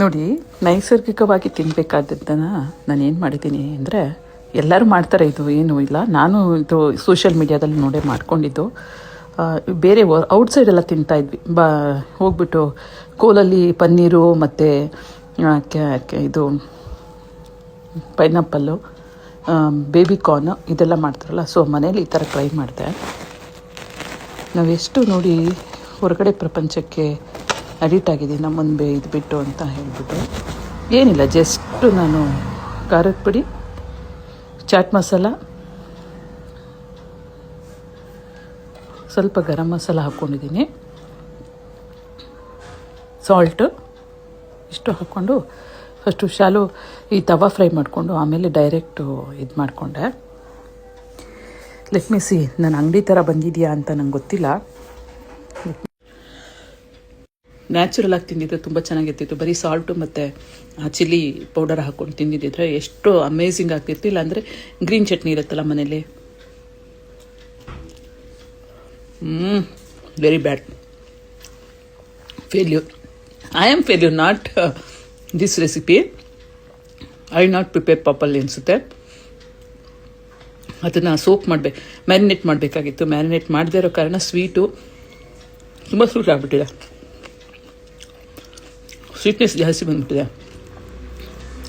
ನೋಡಿ, ನೈಸರ್ಗಿಕವಾಗಿ ತಿನ್ನಬೇಕಾದದ್ದನ್ನು ನಾನು ಏನು ಮಾಡಿದ್ದೀನಿ ಅಂದರೆ, ಎಲ್ಲರೂ ಮಾಡ್ತಾರೆ, ಇದು ಏನೂ ಇಲ್ಲ. ನಾನು ಇದು ಸೋಷಿಯಲ್ ಮೀಡಿಯಾದಲ್ಲಿ ನೋಡೇ ಮಾಡ್ಕೊಂಡಿದ್ದು. ಬೇರೆ ಔಟ್ಸೈಡೆಲ್ಲ ತಿಂತಾಯಿದ್ವಿ. ಹೋಗ್ಬಿಟ್ಟು ಕೋಲಲ್ಲಿ ಪನ್ನೀರು ಮತ್ತು ಇದು ಪೈನಾಪಲ್ಲು, ಬೇಬಿ ಕಾರ್ನ್ ಇದೆಲ್ಲ ಮಾಡ್ತಾರಲ್ಲ. ಸೊ ಮನೇಲಿ ಈ ಥರ ಟ್ರೈ ಮಾಡಿದೆ. ನಾವೆಷ್ಟು ನೋಡಿ ಹೊರಗಡೆ ಪ್ರಪಂಚಕ್ಕೆ ಅಡಿಕ್ಟ್ ಆಗಿದ್ದೀನಿ, ನಮ್ಮನ್ನು ಇದು ಬಿಟ್ಟು ಅಂತ ಹೇಳಿಬಿಟ್ಟು. ಏನಿಲ್ಲ, ಜಸ್ಟು ನಾನು ಖಾರದ ಪುಡಿ, ಚಾಟ್ ಮಸಾಲ, ಸ್ವಲ್ಪ ಗರಂ ಮಸಾಲ ಹಾಕ್ಕೊಂಡಿದ್ದೀನಿ, ಸಾಲ್ಟು ಇಷ್ಟು ಹಾಕ್ಕೊಂಡು ಫಸ್ಟು ಶಾಲು ಈ ತವಾ ಫ್ರೈ ಮಾಡಿಕೊಂಡು ಆಮೇಲೆ ಡೈರೆಕ್ಟು ಇದು ಮಾಡಿಕೊಂಡೆ. ಲೆಟ್ ಮಿ ಸಿ, ನಾನು ಅಂಗಡಿ ಥರ ಬಂದಿದೆಯಾ ಅಂತ ನಂಗೆ ಗೊತ್ತಿಲ್ಲ. ನ್ಯಾಚುರಲ್ ಆಗಿ ತಿಂದಿದ್ರೆ ತುಂಬ ಚೆನ್ನಾಗಿರ್ತಿತ್ತು. ಬರೀ ಸಾಲ್ಟು ಮತ್ತು ಚಿಲ್ಲಿ ಪೌಡರ್ ಹಾಕ್ಕೊಂಡು ತಿಂದಿದ್ದಿದ್ರೆ ಎಷ್ಟು ಅಮೇಝಿಂಗ್ ಆಗ್ತಿತ್ತು. ಇಲ್ಲ ಅಂದರೆ ಗ್ರೀನ್ ಚಟ್ನಿ ಇರುತ್ತಲ್ಲ ಮನೇಲಿ, very bad. Failure. I am failure, not this recipe. I not prepare properly ಅನಿಸುತ್ತೆ. ಅದನ್ನು ಮ್ಯಾರಿನೇಟ್ ಮಾಡಬೇಕಾಗಿತ್ತು. ಮ್ಯಾರಿನೇಟ್ ಮಾಡದೇ ಇರೋ ಕಾರಣ ಸ್ವೀಟು ತುಂಬ ಸ್ವೀಟ್ ಆಗಿಬಿಟ್ಟಿದೆ, ಸ್ವೀಟ್ನೆಸ್ ಜಾಸ್ತಿ ಬಂದ್ಬಿಟ್ಟಿದೆ.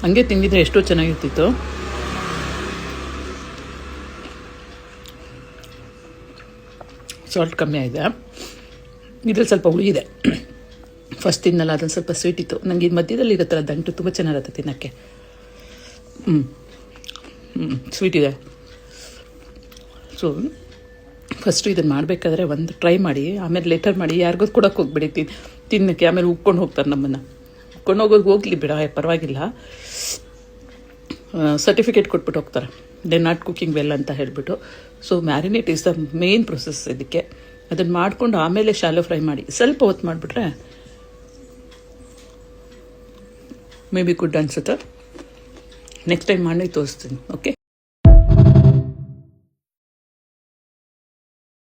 ಹಂಗೆ ತಿಂದಿದ್ರೆ ಎಷ್ಟೋ ಚೆನ್ನಾಗಿರ್ತಿತ್ತು. ಸಾಲ್ಟ್ ಕಮ್ಮಿ ಆಗಿದೆ. ಇದ್ರಲ್ಲಿ ಸ್ವಲ್ಪ ಹುಳಿಯಿದೆ. ಫಸ್ಟ್ ತಿನ್ನಲ್ಲ, ಅದನ್ನು ಸ್ವಲ್ಪ ಸ್ವೀಟ್ ಇತ್ತು. ನನಗೆ ಇದು ಮಧ್ಯದಲ್ಲಿ ಇರುತ್ತಲ್ಲ ದಂಟು, ತುಂಬ ಚೆನ್ನಾಗಿರುತ್ತೆ ತಿನ್ನೋಕ್ಕೆ. ಸ್ವೀಟ್ ಇದೆ. ಸೊ ಫಸ್ಟು ಇದನ್ನು ಮಾಡಬೇಕಾದ್ರೆ ಒಂದು ಟ್ರೈ ಮಾಡಿ, ಆಮೇಲೆ ಲೇಟರ್ ಮಾಡಿ ಯಾರಿಗೂ ಕೊಡೋಕೆ ಹೋಗ್ಬಿಡಿ ತಿನ್ನೋಕ್ಕೆ. ಆಮೇಲೆ ಉಕ್ಕೊಂಡು ಹೋಗ್ತಾರೆ ನಮ್ಮನ್ನು. ಉಕ್ಕೊಂಡು ಹೋಗೋದು ಹೋಗಲಿ ಬಿಡ, ಪರವಾಗಿಲ್ಲ. ಸರ್ಟಿಫಿಕೇಟ್ ಕೊಟ್ಬಿಟ್ಟು ಹೋಗ್ತಾರೆ, ದೇ ನಾಟ್ ಕುಕಿಂಗ್ ವೆಲ್ ಅಂತ ಹೇಳಿಬಿಟ್ಟು. So marinate is the main process ಇದಕ್ಕೆ. ಅದನ್ನು ಮಾಡಿಕೊಂಡು ಆಮೇಲೆ ಶಾಲೋ ಫ್ರೈ ಮಾಡಿ ಸ್ವಲ್ಪ ಹೊತ್ತು ಮಾಡಿಬಿಟ್ರೆ ಮೇ ಬಿ ಗುಡ್ ಅನಿಸುತ್ತೆ. ನೆಕ್ಸ್ಟ್ ಟೈಮ್ ಮಾಡಿ ತೋರಿಸ್ತೀನಿ. ಓಕೆ.